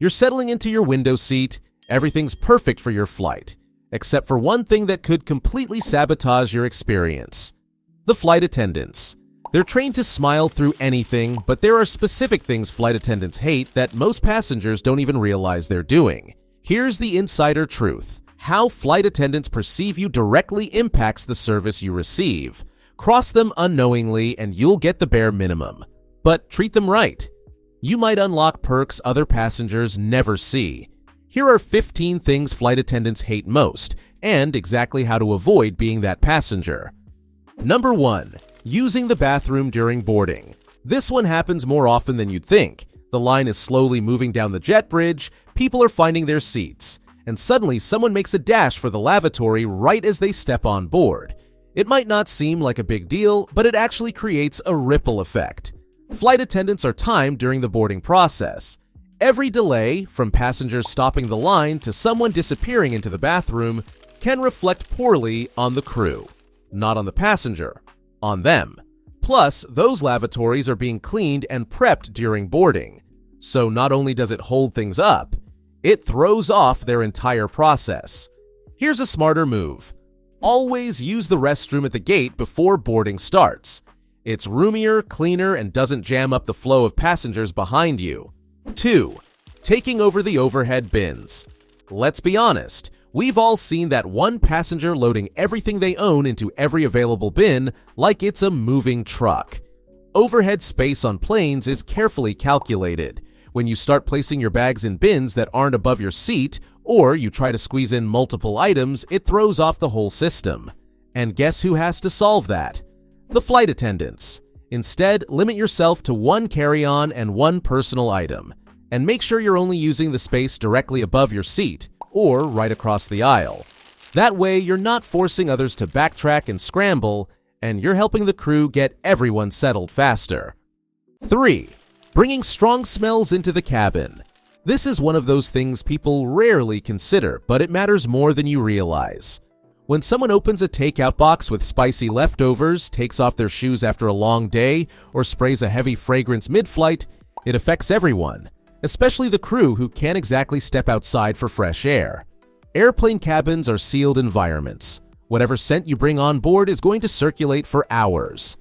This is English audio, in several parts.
You're settling into your window seat, everything's perfect for your flight, except for one thing that could completely sabotage your experience. The flight attendants. They're trained to smile through anything, but there are specific things flight attendants hate that most passengers don't even realize they're doing. Here's the insider truth. How flight attendants perceive you directly impacts the service you receive. Cross them unknowingly and you'll get the bare minimum. But treat them right. You might unlock perks other passengers never see. Here are 15 things flight attendants hate most, and exactly how to avoid being that passenger. Number 1. Using the bathroom during boarding. This one happens more often than you'd think. The line is slowly moving down the jet bridge, people are finding their seats, and suddenly someone makes a dash for the lavatory right as they step on board. It might not seem like a big deal, but it actually creates a ripple effect. Flight attendants are timed during the boarding process. Every delay, from passengers stopping the line to someone disappearing into the bathroom, can reflect poorly on the crew. Not on the passenger, on them. Plus, those lavatories are being cleaned and prepped during boarding. So not only does it hold things up, it throws off their entire process. Here's a smarter move. Always use the restroom at the gate before boarding starts. It's roomier, cleaner, and doesn't jam up the flow of passengers behind you. 2. Taking over the overhead bins. Let's be honest, we've all seen that one passenger loading everything they own into every available bin like it's a moving truck. Overhead space on planes is carefully calculated. When you start placing your bags in bins that aren't above your seat, or you try to squeeze in multiple items, it throws off the whole system. And guess who has to solve that? The flight attendants. Instead, limit yourself to one carry-on and one personal item, and make sure you're only using the space directly above your seat, or right across the aisle. That way, you're not forcing others to backtrack and scramble, and you're helping the crew get everyone settled faster. 3. Bringing strong smells into the cabin. This is one of those things people rarely consider, but it matters more than you realize. When someone opens a takeout box with spicy leftovers, takes off their shoes after a long day, or sprays a heavy fragrance mid-flight, it affects everyone, especially the crew who can't exactly step outside for fresh air. Airplane cabins are sealed environments. Whatever scent you bring on board is going to circulate for hours.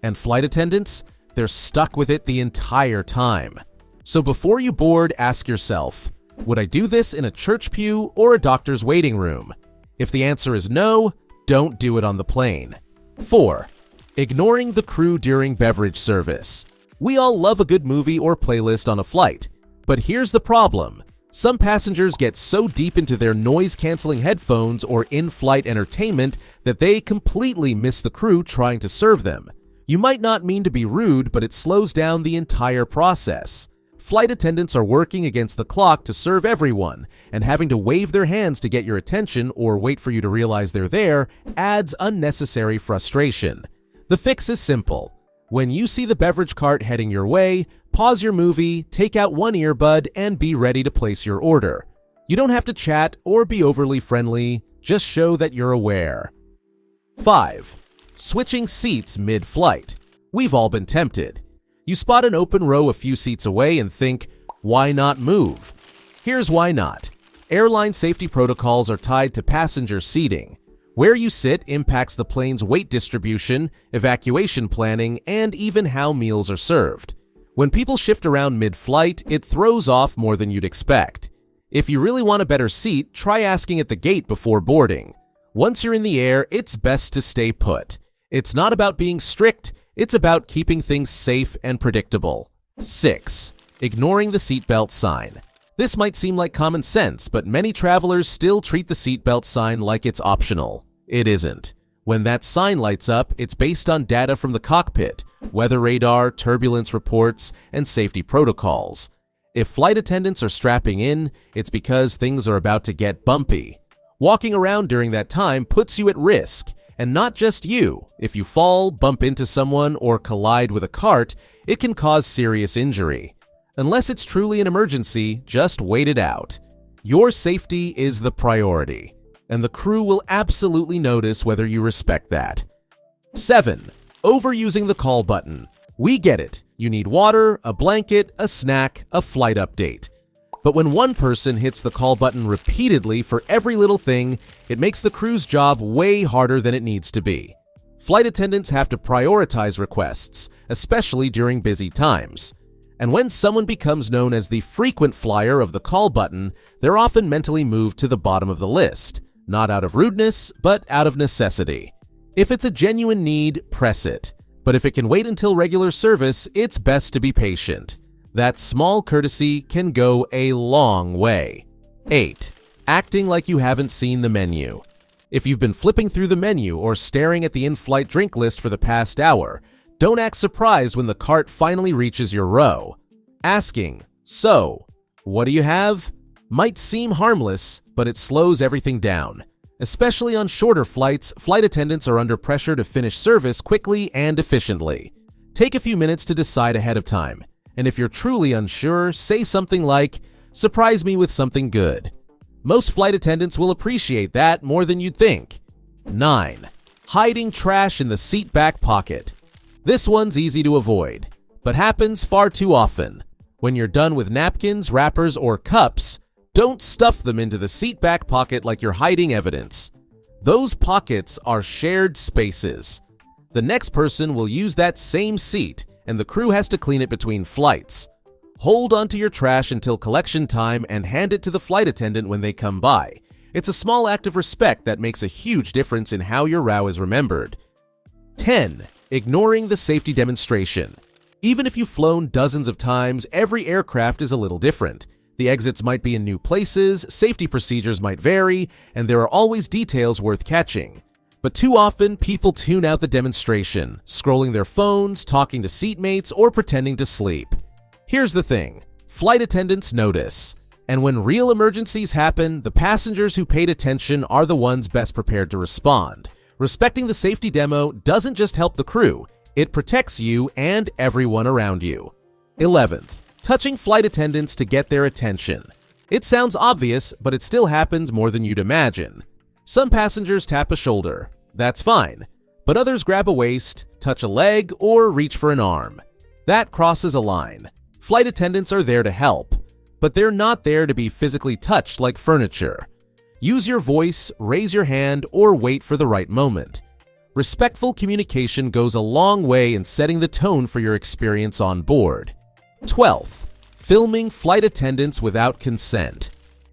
And flight attendants, they're stuck with it the entire time. So before you board, ask yourself, would I do this in a church pew or a doctor's waiting room? If the answer is no, don't do it on the plane. 4. Ignoring the crew during beverage service. We all love a good movie or playlist on a flight, but here's the problem. Some passengers get so deep into their noise-canceling headphones or in-flight entertainment that they completely miss the crew trying to serve them. You might not mean to be rude, but it slows down the entire process. Flight attendants are working against the clock to serve everyone, and having to wave their hands to get your attention or wait for you to realize they're there adds unnecessary frustration. The fix is simple. When you see the beverage cart heading your way, pause your movie, take out one earbud, and be ready to place your order. You don't have to chat or be overly friendly, just show that you're aware. 5. Switching seats mid-flight. We've all been tempted. You spot an open row a few seats away and think, why not move? Here's why not. Airline safety protocols are tied to passenger seating. Where you sit impacts the plane's weight distribution, evacuation planning, and even how meals are served. When people shift around mid-flight, it throws off more than you'd expect. If you really want a better seat, try asking at the gate before boarding. Once you're in the air, it's best to stay put. It's not about being strict, it's about keeping things safe and predictable. 6. Ignoring the seatbelt sign. This might seem like common sense, but many travelers still treat the seatbelt sign like it's optional. It isn't. When that sign lights up, it's based on data from the cockpit, weather radar, turbulence reports, and safety protocols. If flight attendants are strapping in, it's because things are about to get bumpy. Walking around during that time puts you at risk. And not just you. If you fall, bump into someone, or collide with a cart, it can cause serious injury. Unless it's truly an emergency, just wait it out. Your safety is the priority, and the crew will absolutely notice whether you respect that. 7. Overusing the call button. We get it. You need water, a blanket, a snack, a flight update. But when one person hits the call button repeatedly for every little thing, it makes the crew's job way harder than it needs to be. Flight attendants have to prioritize requests, especially during busy times. And when someone becomes known as the frequent flyer of the call button, they're often mentally moved to the bottom of the list, not out of rudeness, but out of necessity. If it's a genuine need, press it. But if it can wait until regular service, it's best to be patient. That small courtesy can go a long way. 8. Acting like you haven't seen the menu. If you've been flipping through the menu or staring at the in-flight drink list for the past hour, don't act surprised when the cart finally reaches your row. Asking, "So, what do you have?" might seem harmless, but it slows everything down. Especially on shorter flights, flight attendants are under pressure to finish service quickly and efficiently. Take a few minutes to decide ahead of time, and if you're truly unsure, say something like, "Surprise me with something good." Most flight attendants will appreciate that more than you'd think. 9. Hiding trash in the seat back pocket. This one's easy to avoid, but happens far too often. When you're done with napkins, wrappers, or cups, don't stuff them into the seat back pocket like you're hiding evidence. Those pockets are shared spaces. The next person will use that same seat, and the crew has to clean it between flights. Hold onto your trash until collection time and hand it to the flight attendant when they come by. It's a small act of respect that makes a huge difference in how your row is remembered. 10. Ignoring the safety demonstration. Even if you've flown dozens of times, every aircraft is a little different. The exits might be in new places, safety procedures might vary, and there are always details worth catching. But too often, people tune out the demonstration, scrolling their phones, talking to seatmates, or pretending to sleep. Here's the thing, flight attendants notice. And when real emergencies happen, the passengers who paid attention are the ones best prepared to respond. Respecting the safety demo doesn't just help the crew, it protects you and everyone around you. 11th, touching flight attendants to get their attention. It sounds obvious, but it still happens more than you'd imagine. Some passengers tap a shoulder. That's fine. But others grab a waist, touch a leg, or reach for an arm. That crosses a line. Flight attendants are there to help, but they're not there to be physically touched like furniture. Use your voice, raise your hand, or wait for the right moment. Respectful communication goes a long way in setting the tone for your experience on board. 12th, filming flight attendants without consent.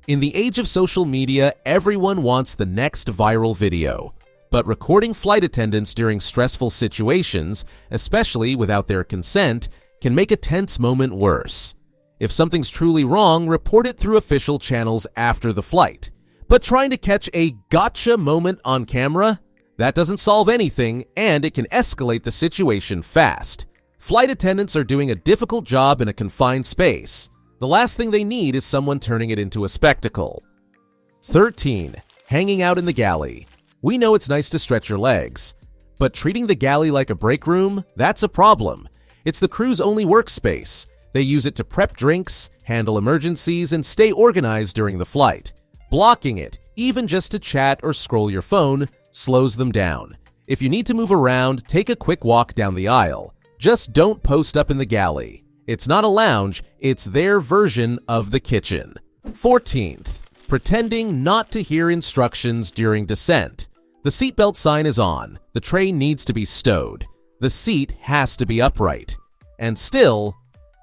In the age of social media, everyone wants the next viral video. But recording flight attendants during stressful situations, especially without their consent, can make a tense moment worse. If something's truly wrong, report it through official channels after the flight. But trying to catch a gotcha moment on camera? That doesn't solve anything, and it can escalate the situation fast. Flight attendants are doing a difficult job in a confined space. The last thing they need is someone turning it into a spectacle. 13. Hanging out in the galley. We know it's nice to stretch your legs, but treating the galley like a break room, that's a problem. It's the crew's only workspace. They use it to prep drinks, handle emergencies, and stay organized during the flight. Blocking it, even just to chat or scroll your phone, slows them down. If you need to move around, take a quick walk down the aisle. Just don't post up in the galley. It's not a lounge, it's their version of the kitchen. 14th, pretending not to hear instructions during descent. The seatbelt sign is on. The tray needs to be stowed. The seat has to be upright. And still,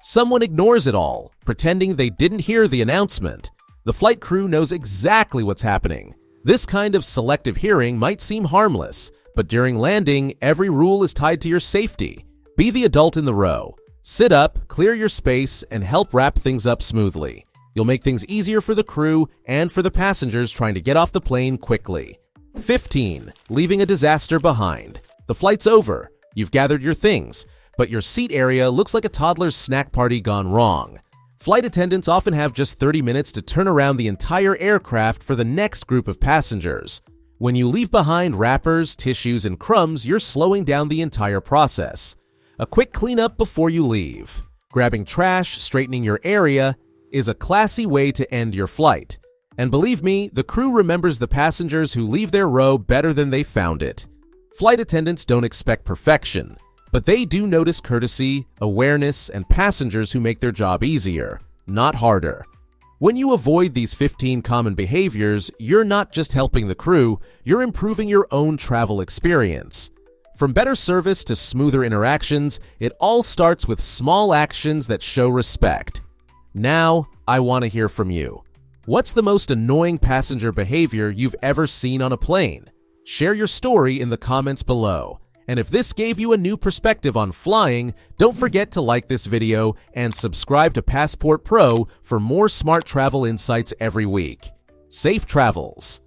someone ignores it all, pretending they didn't hear the announcement. The flight crew knows exactly what's happening. This kind of selective hearing might seem harmless, but during landing, every rule is tied to your safety. Be the adult in the row. Sit up, clear your space, and help wrap things up smoothly. You'll make things easier for the crew and for the passengers trying to get off the plane quickly. 15. Leaving a disaster behind. The flight's over. You've gathered your things, but your seat area looks like a toddler's snack party gone wrong. Flight attendants often have just 30 minutes to turn around the entire aircraft for the next group of passengers. When you leave behind wrappers, tissues, and crumbs, you're slowing down the entire process. A quick cleanup before you leave. Grabbing trash, straightening your area, is a classy way to end your flight. And believe me, the crew remembers the passengers who leave their row better than they found it. Flight attendants don't expect perfection, but they do notice courtesy, awareness, and passengers who make their job easier, not harder. When you avoid these 15 common behaviors, you're not just helping the crew, you're improving your own travel experience. From better service to smoother interactions, it all starts with small actions that show respect. Now, I want to hear from you. What's the most annoying passenger behavior you've ever seen on a plane? Share your story in the comments below. And if this gave you a new perspective on flying, don't forget to like this video and subscribe to Passport Pro for more smart travel insights every week. Safe travels!